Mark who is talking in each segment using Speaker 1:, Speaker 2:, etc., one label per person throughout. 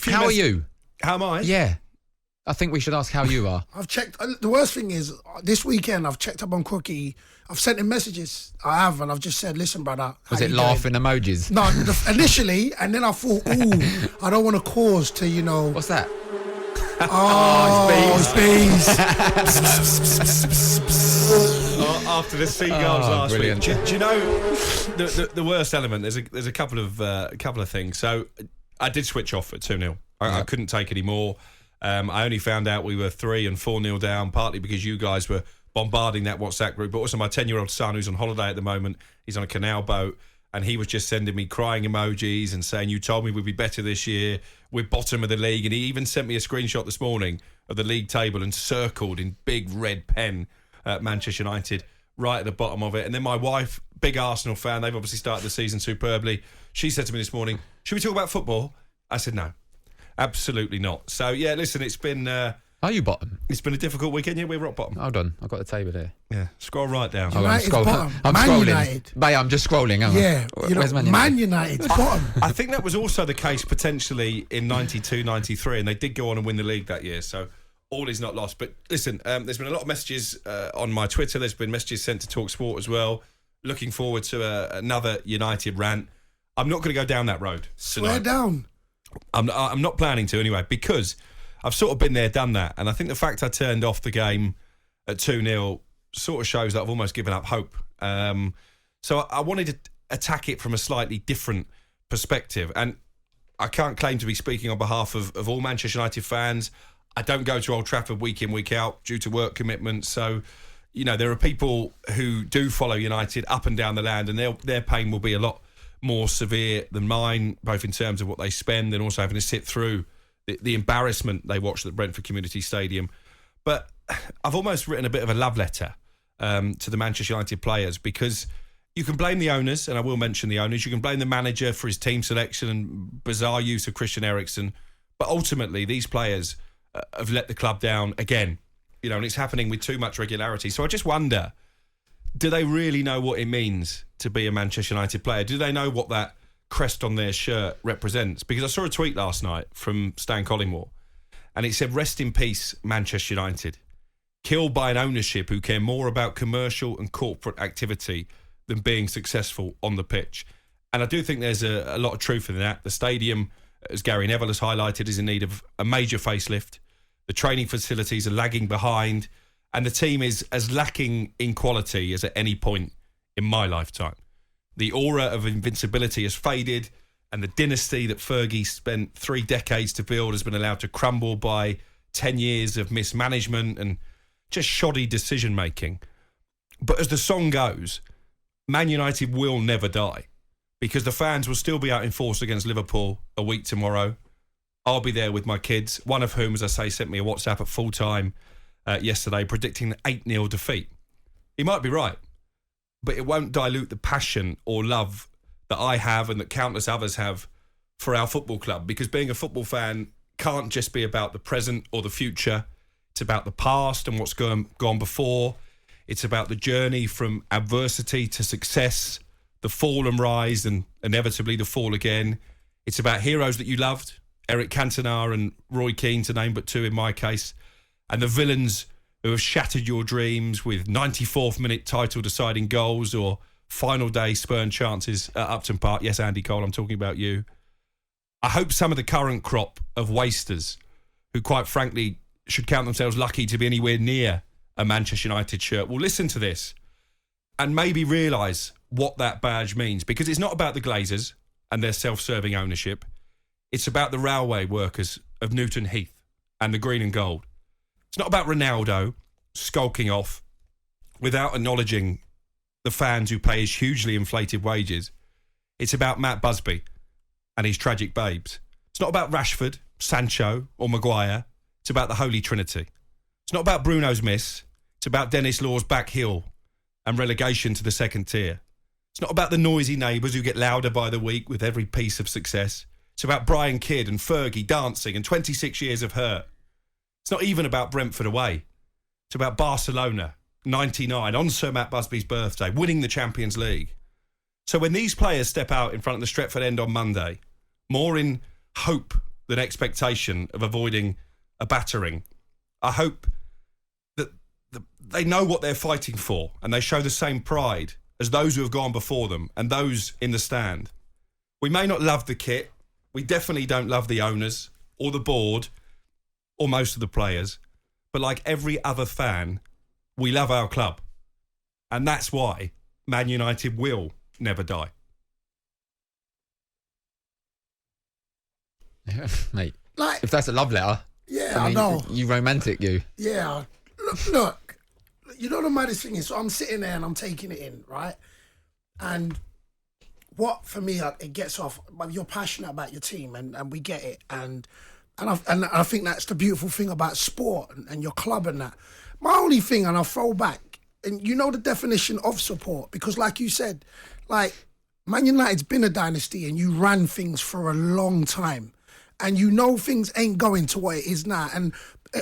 Speaker 1: How are you?
Speaker 2: How am I?
Speaker 1: Yeah. I think we should ask how you are.
Speaker 3: I've checked. The worst thing is, this weekend I've checked up on Crookie. I've sent him messages. I have, and I've just said, "Listen, brother."
Speaker 1: Was it laughing emojis?
Speaker 3: No, initially, and then I thought, "Ooh, I don't want to cause to, you know."
Speaker 1: What's that?
Speaker 3: It's bees.
Speaker 2: After the seagulls last
Speaker 1: brilliant.
Speaker 2: week, do you know the worst element? There's a couple of things. So I did switch off at 2-0. I couldn't take any more. I only found out we were 3 and 4-0 down, partly because you guys were bombarding that WhatsApp group, but also my 10-year-old son, who's on holiday at the moment, he's on a canal boat, and he was just sending me crying emojis and saying, "You told me we'd be better this year. We're bottom of the league." And he even sent me a screenshot this morning of the league table and circled in big red pen Manchester United right at the bottom of it. And then my wife, big Arsenal fan, they've obviously started the season superbly. She said to me this morning, "Should we talk about football?" I said, "No, absolutely not." So, yeah, listen, it's been...
Speaker 1: Are you bottom?
Speaker 2: It's been a difficult weekend. Yeah, we're rock bottom.
Speaker 1: Hold on, I've got the table here.
Speaker 2: Yeah, scroll right down.
Speaker 3: United's bottom.
Speaker 1: I'm
Speaker 3: Man
Speaker 1: scrolling.
Speaker 3: United.
Speaker 1: Mate, I'm just scrolling.
Speaker 3: Yeah,
Speaker 1: Where's
Speaker 3: Man United's bottom.
Speaker 2: I think that was also the case potentially in 92, 93, and they did go on and win the league that year, so all is not lost. But listen, there's been a lot of messages on my Twitter. There's been messages sent to talkSPORT as well. Looking forward to another United rant. I'm not going to go down that road tonight.
Speaker 3: Swear down.
Speaker 2: I'm not planning to anyway, because I've sort of been there, done that, and I think the fact I turned off the game at 2-0 sort of shows that I've almost given up hope. So I wanted to attack it from a slightly different perspective, and I can't claim to be speaking on behalf of all Manchester United fans. I don't go to Old Trafford week in, week out due to work commitments, so you know there are people who do follow United up and down the land, and their pain will be a lot more severe than mine, both in terms of what they spend and also having to sit through the embarrassment they watched at Brentford Community Stadium. But I've almost written a bit of a love letter to the Manchester United players, because you can blame the owners, and I will mention the owners. You can blame the manager for his team selection and bizarre use of Christian Eriksen. But ultimately, these players have let the club down again. You know, and it's happening with too much regularity. So I just wonder, do they really know what it means to be a Manchester United player? Do they know what that crest on their shirt represents? Because I saw a tweet last night from Stan Collingwood, and it said, "Rest in peace, Manchester United. Killed by an ownership who care more about commercial and corporate activity than being successful on the pitch." And I do think there's a lot of truth in that. The stadium, as Gary Neville has highlighted, is in need of a major facelift. The training facilities are lagging behind, and the team is as lacking in quality as at any point in my lifetime. The aura of invincibility has faded, and the dynasty that Fergie spent 3 decades to build has been allowed to crumble by 10 years of mismanagement and just shoddy decision-making. But as the song goes, Man United will never die, because the fans will still be out in force against Liverpool a week tomorrow. I'll be there with my kids, one of whom, as I say, sent me a WhatsApp at full time yesterday predicting an 8-0 defeat. He might be right, but it won't dilute the passion or love that I have and that countless others have for our football club, because being a football fan can't just be about the present or the future. It's about the past and what's gone before. It's about the journey from adversity to success, the fall and rise, and inevitably the fall again. It's about heroes that you loved, Eric Cantona and Roy Keane, to name but 2 in my case, and the villains who have shattered your dreams with 94th minute title deciding goals or final day spurn chances at Upton Park. Yes, Andy Cole, I'm talking about you. I hope some of the current crop of wasters, who quite frankly should count themselves lucky to be anywhere near a Manchester United shirt, will listen to this and maybe realise what that badge means, because it's not about the Glazers and their self-serving ownership. It's about the railway workers of Newton Heath and the green and gold. It's not about Ronaldo skulking off without acknowledging the fans who pay his hugely inflated wages. It's about Matt Busby and his tragic babes. It's not about Rashford, Sancho or Maguire. It's about the Holy Trinity. It's not about Bruno's miss. It's about Dennis Law's back heel and relegation to the second tier. It's not about the noisy neighbours who get louder by the week with every piece of success. It's about Brian Kidd and Fergie dancing and 26 years of hurt. It's not even about Brentford away. It's about Barcelona, 99, on Sir Matt Busby's birthday, winning the Champions League. So when these players step out in front of the Stretford End on Monday, more in hope than expectation of avoiding a battering. I hope that they know what they're fighting for and they show the same pride as those who have gone before them and those in the stand. We may not love the kit. We definitely don't love the owners or the board or most of the players. But like every other fan, we love our club. And that's why Man United will never die.
Speaker 1: Yeah, mate.
Speaker 3: Like,
Speaker 1: if that's a love letter,
Speaker 3: yeah,
Speaker 1: I mean,
Speaker 3: I know.
Speaker 1: You romantic, you.
Speaker 3: Yeah, look. You know the maddest thing is, so I'm sitting there and I'm taking it in, right? And what for me, it gets off. But you're passionate about your team, and we get it, and I think that's the beautiful thing about sport and your club and that. My only thing, and I'll throw back, and you know the definition of support, because like you said, like Man United's been a dynasty, and you ran things for a long time. And you know things ain't going to what it is now. And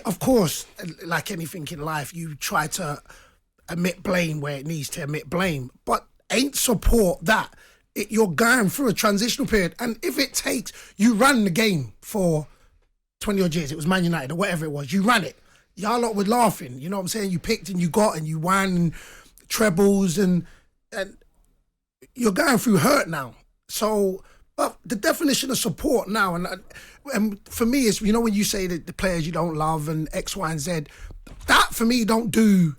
Speaker 3: of course, like anything in life, you try to admit blame where it needs to admit blame. But ain't support that. You're going through a transitional period. And if it takes, you ran the game for 20 odd years. It was Man United or whatever it was. You ran it. Y'all lot were laughing. You know what I'm saying? You picked and you got and you won trebles and you're going through hurt now. So... But the definition of support now, and for me, is, you know, when you say that the players you don't love and X, Y, and Z, that for me don't do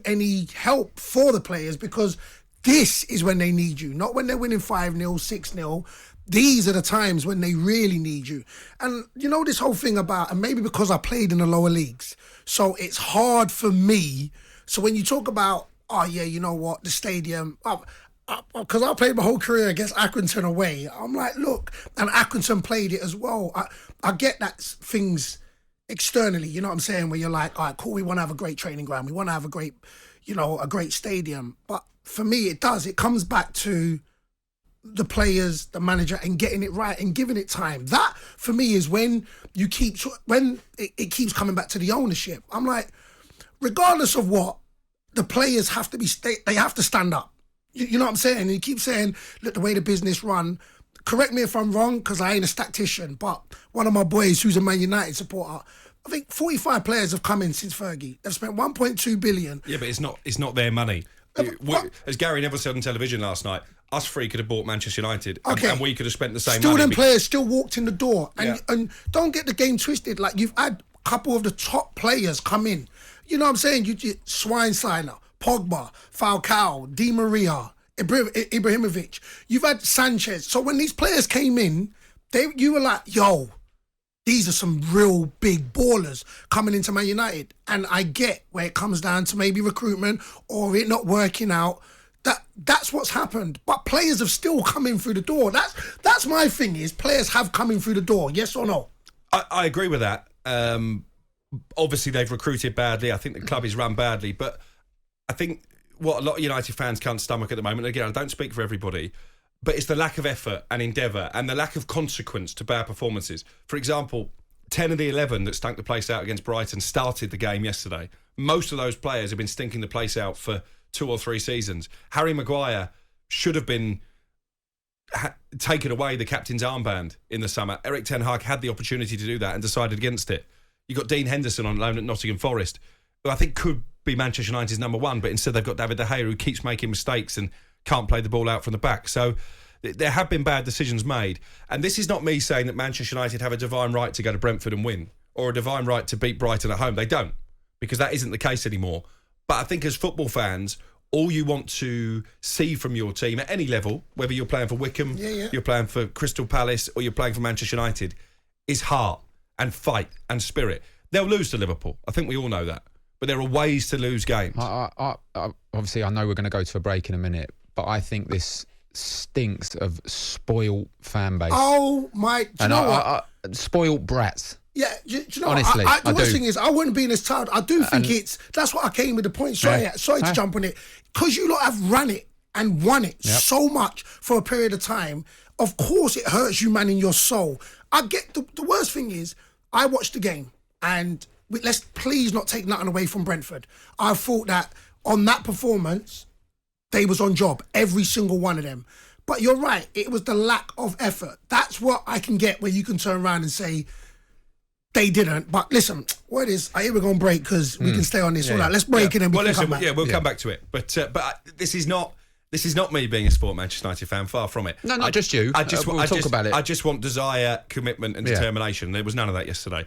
Speaker 3: any help for the players, because this is when they need you, not when they're winning 5-0, 6-0. These are the times when they really need you. And you know this whole thing about, and maybe because I played in the lower leagues, so it's hard for me. So when you talk about, oh yeah, you know what, the stadium. Because I played my whole career against Accrington away. I'm like, look, and Accrington played it as well. I get that things externally, you know what I'm saying, where you're like, all right, cool, we want to have a great training ground. We want to have a great, a great stadium. But for me, it comes back to the players, the manager, and getting it right and giving it time. That, for me, is when it keeps coming back to the ownership. I'm like, regardless of what, the players have to they have to stand up. You know what I'm saying? And he keeps saying, look, the way the business run, correct me if I'm wrong, because I ain't a statistician, but one of my boys who's a Man United supporter, I think 45 players have come in since Fergie. They've spent 1.2 billion.
Speaker 2: Yeah, but it's not their money. As Gary Neville said on television last night, us three could have bought Manchester United, and we could have spent the same money.
Speaker 3: Still, them players still walked in the door. And don't get the game twisted. Like, you've had a couple of the top players come in. You know what I'm saying? You Schweinsteiger, Pogba, Falcao, Di Maria, Ibrahimovic. You've had Sanchez. So when these players came in, you were like, yo, these are some real big ballers coming into Man United. And I get where it comes down to maybe recruitment or it not working out. That's what's happened. But players have still come in through the door. That's my thing, is players have come in through the door. Yes or no?
Speaker 2: I agree with that. Obviously, they've recruited badly. I think the club is run badly. But I think what a lot of United fans can't stomach at the moment, again, I don't speak for everybody, but it's the lack of effort and endeavour and the lack of consequence to bad performances. For example, 10 of the 11 that stunk the place out against Brighton started the game yesterday. Most of those players have been stinking the place out for 2 or 3 seasons. Harry Maguire should have been taken away the captain's armband in the summer. Eric Ten Hag had the opportunity to do that and decided against it. You got Dean Henderson on loan at Nottingham Forest, who I think could be Manchester United's number one, but instead they've got David De Gea, who keeps making mistakes and can't play the ball out from the back. So there have been bad decisions made. And this is not me saying that Manchester United have a divine right to go to Brentford and win, or a divine right to beat Brighton at home. They don't, because that isn't the case anymore. But I think as football fans, all you want to see from your team at any level, whether you're playing for Wickham, you're playing for Crystal Palace, or you're playing for Manchester United, is heart and fight and spirit. They'll lose to Liverpool. I think we all know that. But there are ways to lose games.
Speaker 1: Obviously, I know we're going to go to a break in a minute, but I think this stinks of spoiled fan base.
Speaker 3: Oh, my... Do you know what?
Speaker 1: Spoiled brats.
Speaker 3: Yeah, do you know
Speaker 1: honestly,
Speaker 3: what? The worst thing is, I wouldn't be in this town. I do think that's what I came with the point. Sorry to jump on it. Because you lot have run it and won it so much for a period of time, of course it hurts you, man, in your soul. I get the worst thing is, I watched the game, and let's please not take nothing away from Brentford. I thought that on that performance, they was on job, every single one of them. But you're right. It was the lack of effort. That's what I can get where you can turn around and say they didn't. But listen, what is? Here we're going to break because we can stay on this. All right, let's break it and we can come back.
Speaker 2: Yeah, we'll come back to it. But this is not me being a sport Manchester United fan. Far from it.
Speaker 1: No, not just you.
Speaker 2: We'll
Speaker 1: talk about it.
Speaker 2: I just want desire, commitment, and determination. There was none of that yesterday.